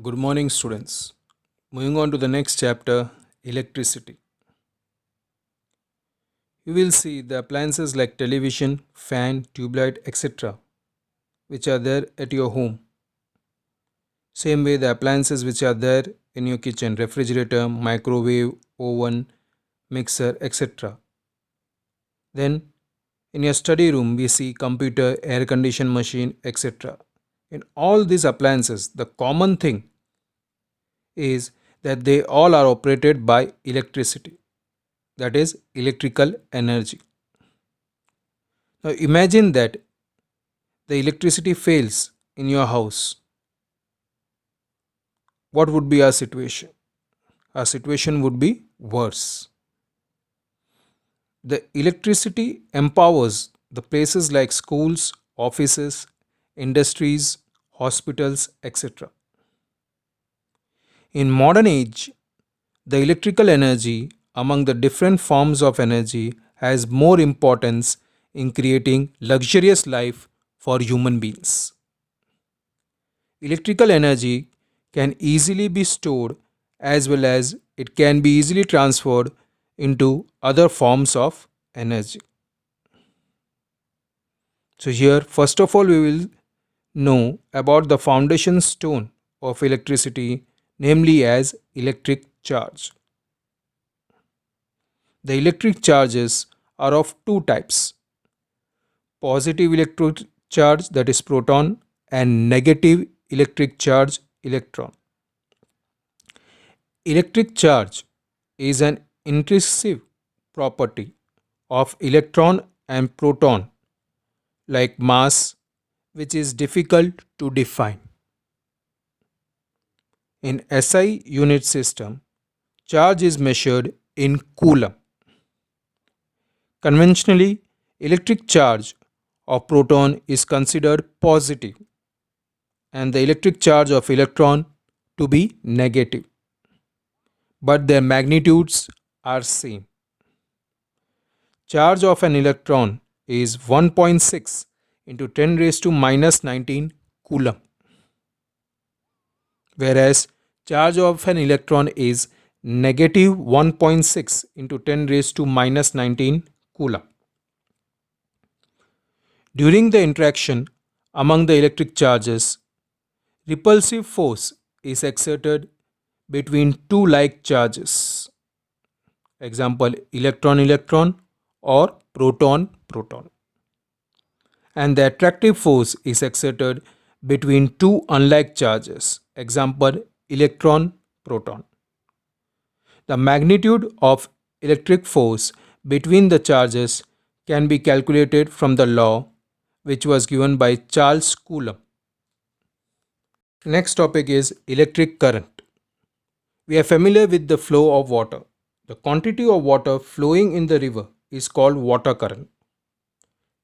Good morning, students. Moving on to the next chapter, electricity. You will see the appliances like television, fan, tube light, etc., which are there at your home. Same way, the appliances which are there in your kitchen, refrigerator, microwave, oven, mixer, etc. Then, in your study room, we see computer, air condition machine, etc. In all these appliances, the common thing is that they all are operated by electricity, that is electrical energy. Now imagine that the electricity fails in your house. What would be our situation? Our situation would be worse. The electricity empowers the places like schools, offices, industries, hospitals, etc. In modern age, the electrical energy among the different forms of energy has more importance in creating luxurious life for human beings. Electrical energy can easily be stored as well as it can be easily transferred into other forms of energy. So, here, first of all, we will know about the foundation stone of electricity, namely as electric charge. The electric charges are of two types: positive electric charge, that is proton, and negative electric charge, electron. Electric charge is an intrinsic property of electron and proton like mass, which is difficult to define. In SI unit system, charge is measured in coulomb. Conventionally, electric charge of proton is considered positive and the electric charge of electron to be negative, but their magnitudes are same. Charge of an electron is 1.6 into 10 raised to minus 19 coulomb, whereas charge of an electron is negative 1.6 into 10 raised to minus 19 coulomb. During the interaction among the electric charges, repulsive force is exerted between two like charges. Example, electron electron or proton proton. And the attractive force is exerted between two unlike charges. Example, electron proton. The magnitude of electric force between the charges can be calculated from the law which was given by Charles Coulomb. Next topic is electric current. We are familiar with the flow of water. The quantity of water flowing in the river is called water current.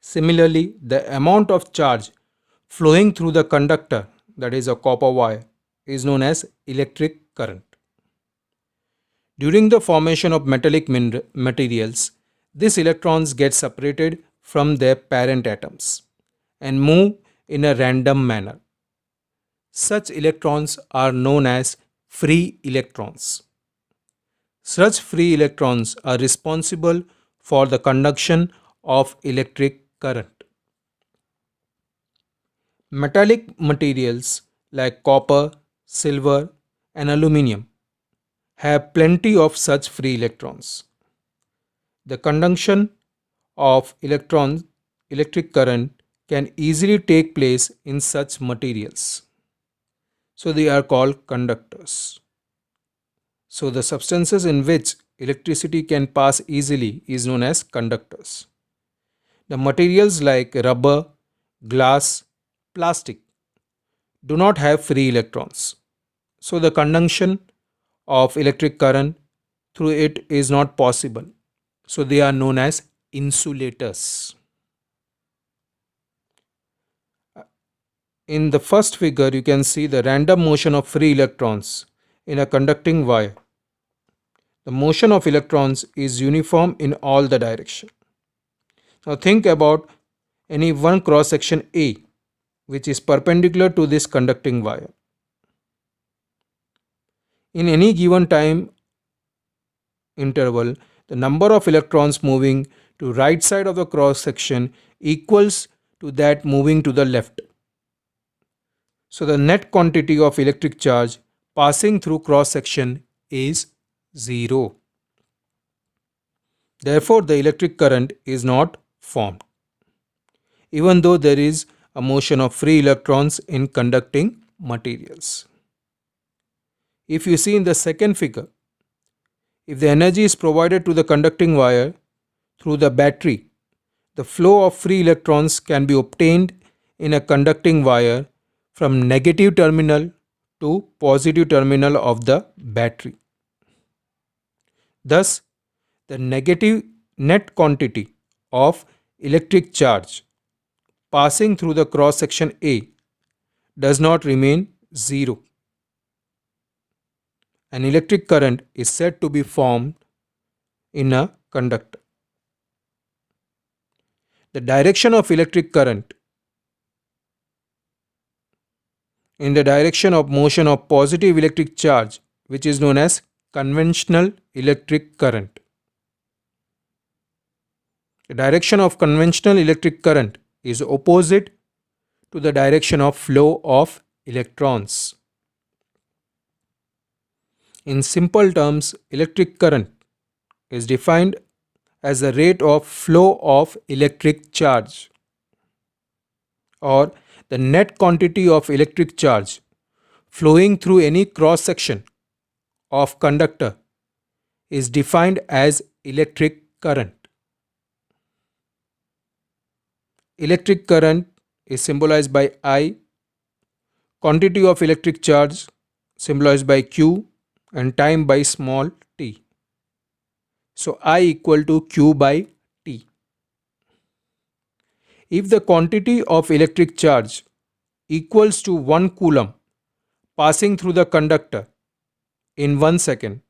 Similarly, the amount of charge flowing through the conductor, that is a copper wire, is known as electric current. During the formation of metallic materials, these electrons get separated from their parent atoms and move in a random manner. Such electrons are known as free electrons. Such free electrons are responsible for the conduction of electric current. Metallic materials like copper, silver, and aluminum have plenty of such free electrons. The conduction of electric current can easily take place in such materials. So they are called conductors. So the substances in which electricity can pass easily is known as conductors. The materials like rubber, glass, plastic do not have free electrons. So the conduction of electric current through it is not possible. So they are known as insulators. In the first figure, you can see the random motion of free electrons in a conducting wire. The motion of electrons is uniform in all the direction. Now think about any one cross section A which is perpendicular to this conducting wire. In any given time interval, the number of electrons moving to right side of the cross section equals to that moving to the left. So the net quantity of electric charge passing through cross section is 0. Therefore, the electric current is not formed, even though there is a motion of free electrons in conducting materials. If you see in the second figure, if the energy is provided to the conducting wire through the battery, the flow of free electrons can be obtained in a conducting wire from negative terminal to positive terminal of the battery. Thus, the negative net quantity of electric charge passing through the cross section A does not remain 0. An electric current is said to be formed in a conductor. The direction of electric current in the direction of motion of positive electric charge, which is known as conventional electric current. The direction of conventional electric current is opposite to the direction of flow of electrons. In simple terms, electric current is defined as the rate of flow of electric charge, or the net quantity of electric charge flowing through any cross section of conductor is defined as electric current. Electric current is symbolized by I, quantity of electric charge symbolized by Q, and time by small t. So I equal to Q by T. If the quantity of electric charge equals to 1 coulomb passing through the conductor in 1 second,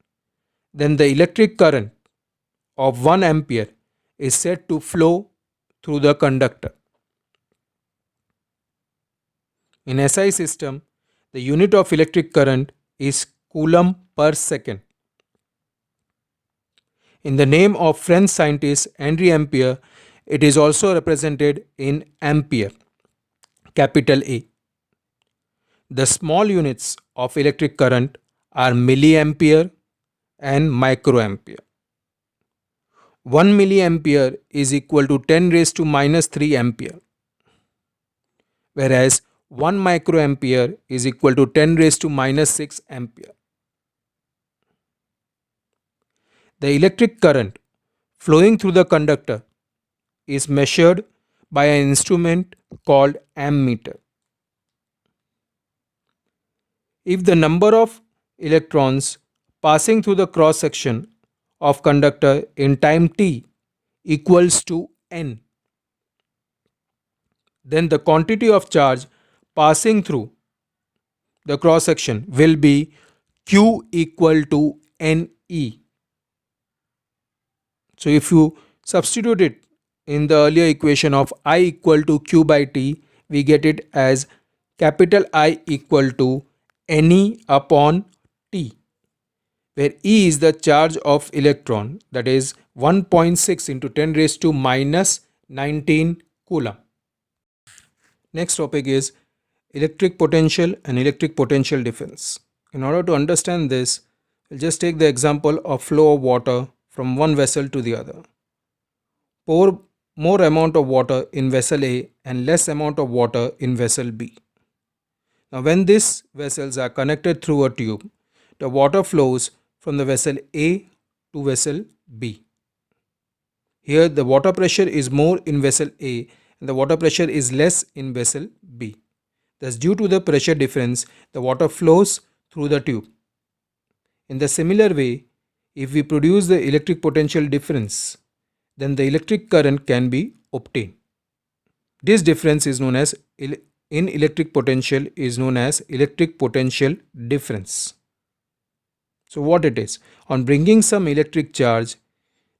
then the electric current of 1 ampere is said to flow through the conductor. In SI system, the unit of electric current is coulomb per second. In the name of French scientist Henri Ampere, it is also represented in ampere, capital A. The small units of electric current are milliampere and microampere. 1 milliampere is equal to 10 raised to minus 3 ampere, whereas 1 microampere is equal to 10 raised to minus 6 ampere. The electric current flowing through the conductor is measured by an instrument called ammeter. If the number of electrons passing through the cross section of conductor in time t equals to n, then the quantity of charge passing through the cross section will be Q equal to Ne. So if you substitute it in the earlier equation of I equal to Q by T, we get it as capital I equal to Ne upon T, where E is the charge of electron, that is 1.6 into 10 raised to minus 19 coulomb. Next topic is electric potential and electric potential difference. In order to understand this, we'll just take the example of flow of water from one vessel to the other. Pour more amount of water in vessel A and less amount of water in vessel B. Now when these vessels are connected through a tube, the water flows from the vessel A to vessel B. Here the water pressure is more in vessel A and the water pressure is less in vessel B. Thus, due to the pressure difference, the water flows through the tube. In the similar way, if we produce the electric potential difference, then the electric current can be obtained. This difference is known as in electric potential is known as electric potential difference. So what it is? On bringing some electric charge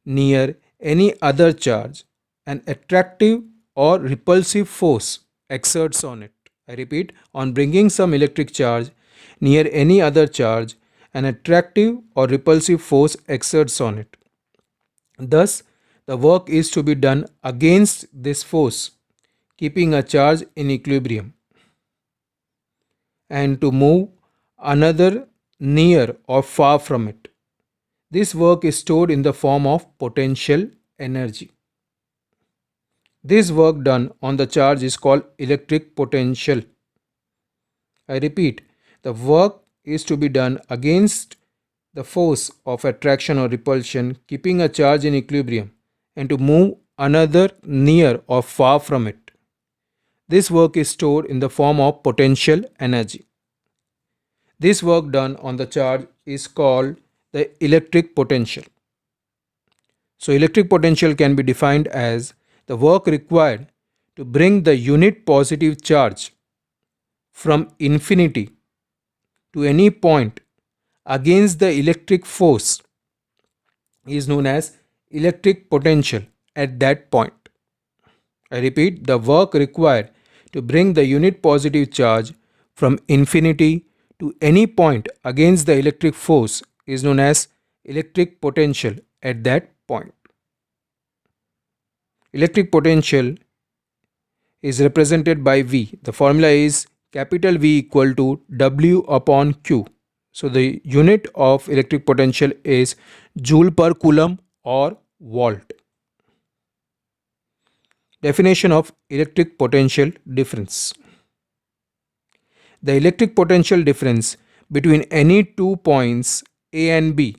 near any other charge, an attractive or repulsive force exerts on it. I repeat, on bringing some electric charge near any other charge, an attractive or repulsive force exerts on it. Thus, the work is to be done against this force, keeping a charge in equilibrium, and to move another near or far from it. This work is stored in the form of potential energy. This work done on the charge is called electric potential. I repeat, the work is to be done against the force of attraction or repulsion, keeping a charge in equilibrium, and to move another near or far from it. This work is stored in the form of potential energy. This work done on the charge is called the electric potential. So, electric potential can be defined as the work required to bring the unit positive charge from infinity to any point against the electric force is known as electric potential at that point. I repeat, the work required to bring the unit positive charge from infinity to any point against the electric force is known as electric potential at that point. Electric potential is represented by V. The formula is capital V equal to W upon Q. So the unit of electric potential is joule per coulomb or volt. Definition of electric potential difference. The electric potential difference between any 2 points A and B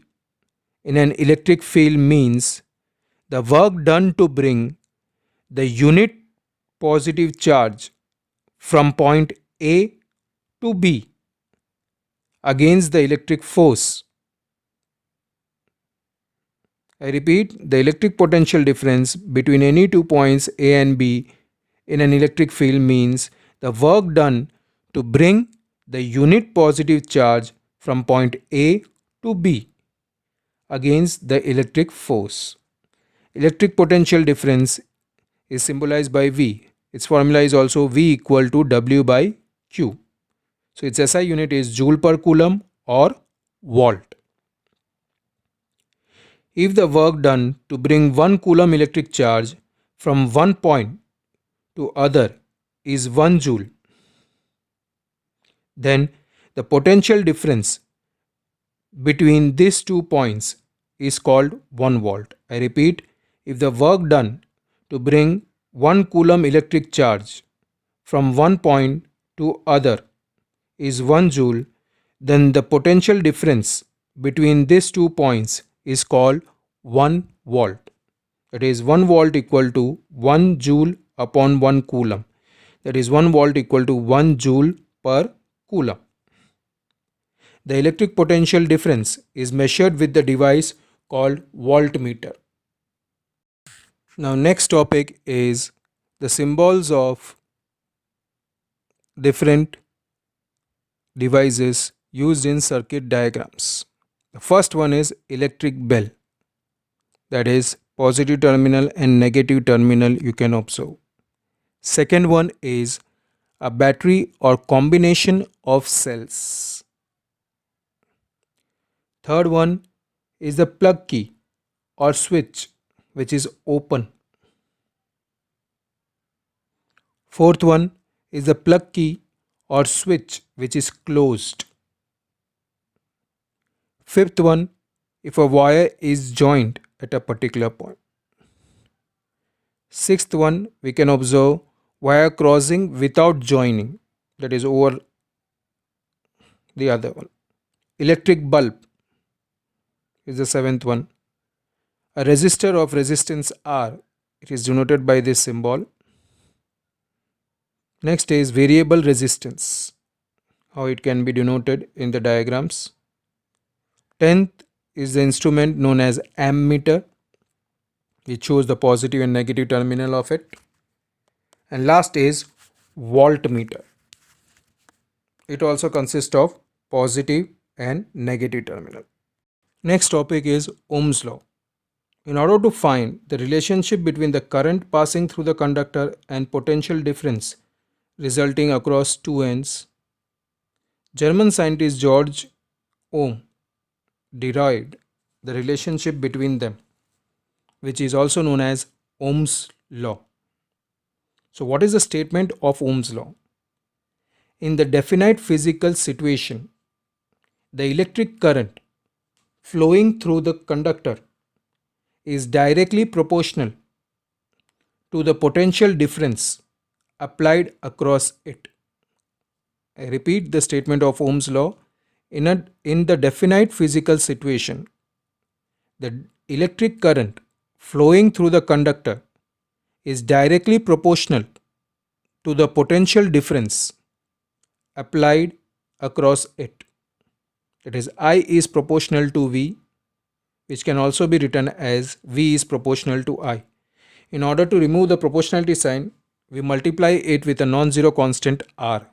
in an electric field means the work done to bring the unit positive charge from point A to B against the electric force. I repeat, the electric potential difference between any 2 points A and B in an electric field means the work done to bring the unit positive charge from point A to B against the electric force. Electric potential difference is symbolized by V. Its formula is also V equal to W by Q. So its SI unit is joule per coulomb or volt. If the work done to bring 1 coulomb electric charge from one point to other is 1 joule, then the potential difference between these 2 points is called 1 volt. I repeat, if the work done to bring 1 coulomb electric charge from one point to other is 1 joule, then the potential difference between these 2 points is called 1 volt. That is 1 volt equal to 1 joule upon 1 coulomb. That is 1 volt equal to 1 joule per coulomb. The electric potential difference is measured with the device called voltmeter. Now next topic is the symbols of different devices used in circuit diagrams. The first one is electric bell, that is positive terminal and negative terminal you can observe. Second one is a battery or combination of cells. Third one is the plug key or switch which is open. Fourth one is the plug key or switch which is closed. Fifth one, if a wire is joined at a particular point. Sixth one, we can observe wire crossing without joining, that is over the other one. Electric bulb is the seventh one. A resistor of resistance R, it is denoted by this symbol. Next is variable resistance, how it can be denoted in the diagrams. 10th is the instrument known as ammeter, which shows the positive and negative terminal of it. And last is voltmeter. It also consists of positive and negative terminal. Next topic is Ohm's law. In order to find the relationship between the current passing through the conductor and potential difference resulting across two ends, German scientist George Ohm derived the relationship between them, which is also known as Ohm's law. So, what is the statement of Ohm's law? In the definite physical situation, the electric current flowing through the conductor is directly proportional to the potential difference applied across it. I repeat the statement of Ohm's law. In the definite physical situation, the electric current flowing through the conductor is directly proportional to the potential difference applied across it. That is, I is proportional to V, which can also be written as V is proportional to I. In order to remove the proportionality sign, we multiply it with a non-zero constant R.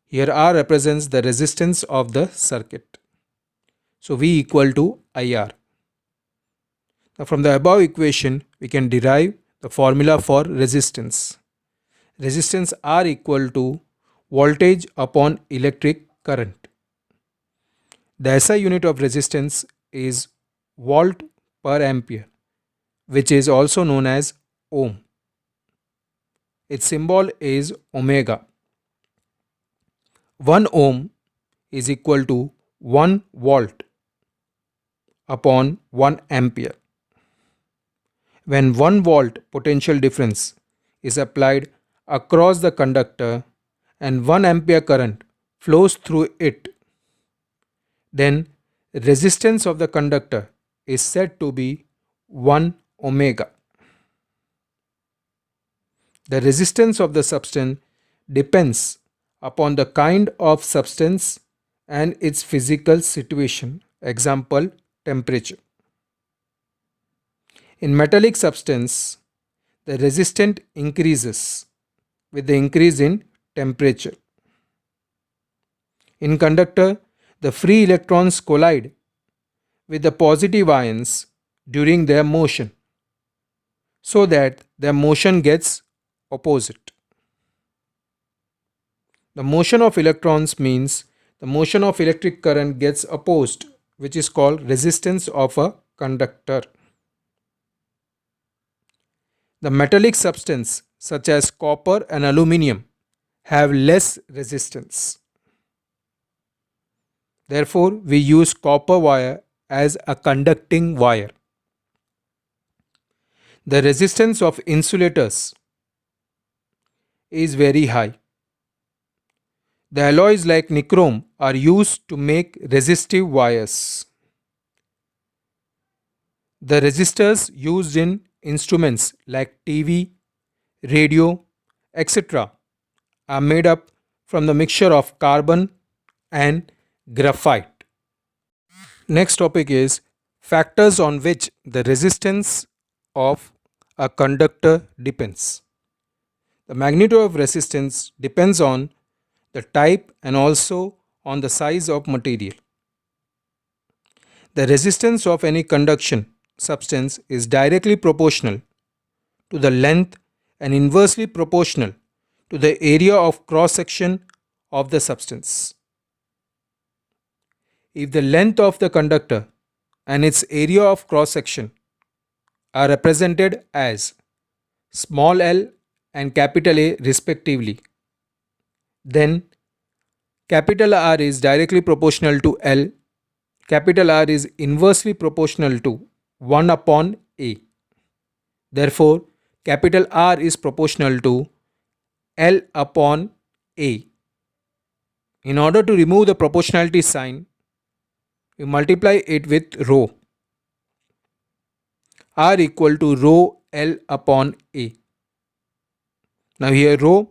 Here R represents the resistance of the circuit. So V equal to IR. Now from the above equation, we can derive the formula for resistance. Resistance R equal to voltage upon electric current. The SI unit of resistance is volt per ampere, which is also known as ohm. Its symbol is omega. 1 ohm is equal to 1 volt upon 1 ampere. When 1 volt potential difference is applied across the conductor and 1 ampere current flows through it, then resistance of the conductor is said to be 1 omega. The resistance of the substance depends upon the kind of substance and its physical situation. Example, temperature. In metallic substance, the resistance increases with the increase in temperature. In conductor, the free electrons collide with the positive ions during their motion, so that their motion gets opposite. The motion of electrons means the motion of electric current gets opposed, which is called resistance of a conductor. The metallic substance such as copper and aluminium have less resistance. Therefore, we use copper wire as a conducting wire. The resistance of insulators is very high. The alloys like nichrome are used to make resistive wires. The resistors used in instruments like TV, radio, etc. are made up from the mixture of carbon and graphite. Next topic is factors on which the resistance of a conductor depends. The magnitude of resistance depends on the type and also on the size of material. The resistance of any conduction substance is directly proportional to the length and inversely proportional to the area of cross section of the substance. If the length of the conductor and its area of cross section are represented as small l and capital A respectively, then capital R is directly proportional to L, capital R is inversely proportional to 1 upon A. Therefore, capital R is proportional to L upon A. In order to remove the proportionality sign, we multiply it with rho. R equal to rho L upon A. Now here rho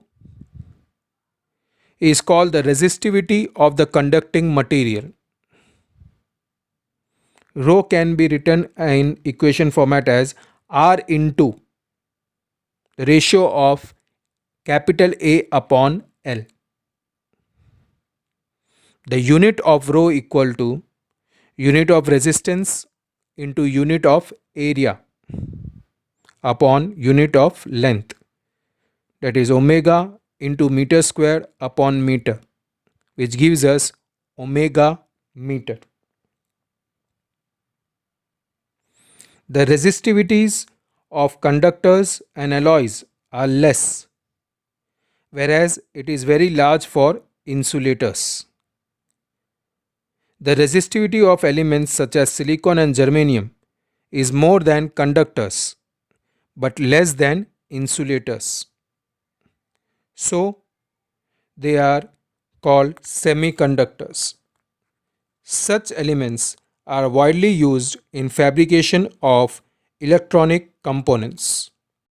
is called the resistivity of the conducting material. Rho can be written in equation format as R into the ratio of capital A upon L. The unit of rho equal to unit of resistance into unit of area upon unit of length, that is omega into meter square upon meter, which gives us omega meter. The resistivities of conductors and alloys are less, whereas it is very large for insulators. The resistivity of elements such as silicon and germanium is more than conductors but less than insulators. So, they are called semiconductors. Such elements are widely used in fabrication of electronic components.